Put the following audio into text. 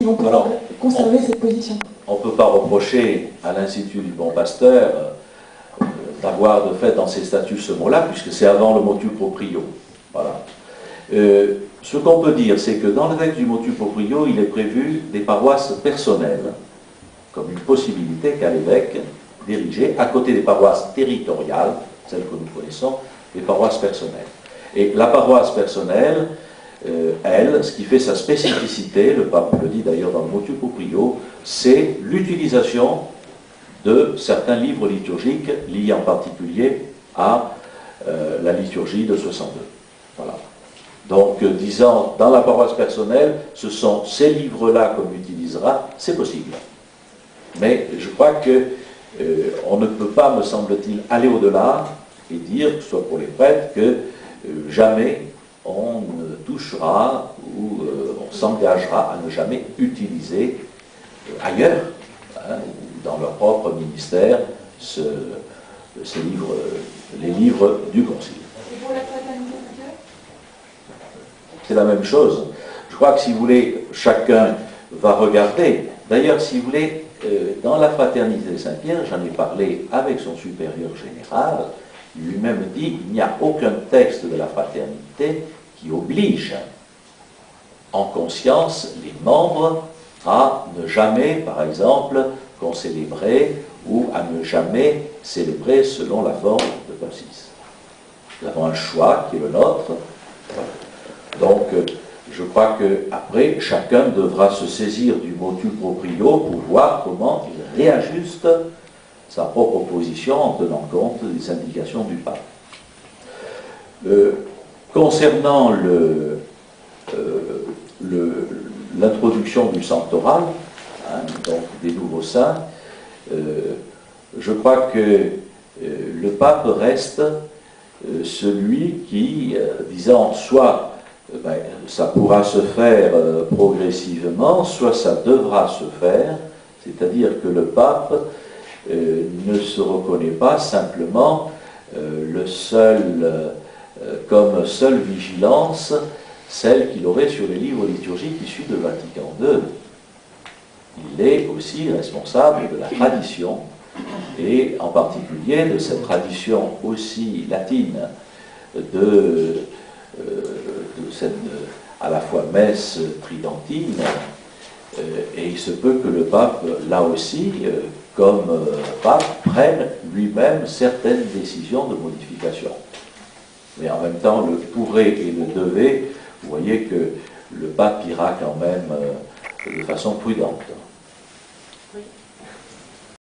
Et on peut conserver cette position. On ne peut pas reprocher à l'Institut du Bon Pasteur d'avoir de fait dans ses statuts ce mot-là, puisque c'est avant le motu proprio. Voilà. Ce qu'on peut dire, c'est que dans le texte du motu proprio, il est prévu des paroisses personnelles, comme une possibilité qu'a l'évêque d'ériger, à côté des paroisses territoriales, celles que nous connaissons, les paroisses personnelles. Et la paroisse personnelle, elle, ce qui fait sa spécificité, le pape le dit d'ailleurs dans le motu proprio, c'est l'utilisation de certains livres liturgiques liés en particulier à la liturgie de 62. Voilà. Donc, disant, dans la paroisse personnelle, ce sont ces livres-là qu'on utilisera, c'est possible. Mais je crois qu'on ne peut pas, me semble-t-il, aller au-delà et dire, que ce soit pour les prêtres, que jamais on ne touchera ou on s'engagera à ne jamais utiliser ailleurs, hein, dans leur propre ministère, les livres du Concile. Et pour la fraternité de Dieu ? C'est la même chose. Je crois que si vous voulez, chacun va regarder. D'ailleurs, si vous voulez, dans la fraternité de Saint-Pierre, j'en ai parlé avec son supérieur général, lui-même dit qu'il n'y a aucun texte de la fraternité qui oblige en conscience les membres à ne jamais, par exemple, concélébrer ou à ne jamais célébrer selon la forme de Paul VI. Nous avons un choix qui est le nôtre. Donc, je crois qu'après, chacun devra se saisir du motu proprio pour voir comment il réajuste sa propre position en tenant compte des indications du pape. Concernant l'introduction du sanctoral, hein, donc des nouveaux saints, je crois que le pape reste celui qui, disant, soit ça pourra se faire progressivement, soit ça devra se faire, c'est-à-dire que le pape ne se reconnaît pas simplement comme seule vigilance celle qu'il aurait sur les livres liturgiques issus de Vatican II. Il est aussi responsable de la tradition, et en particulier de cette tradition aussi latine de cette à la fois messe tridentine, et il se peut que le pape, là aussi, comme pape, prenne lui-même certaines décisions de modification. Mais en même temps, le pourrait et le devait, vous voyez que le pape ira quand même de façon prudente. Oui.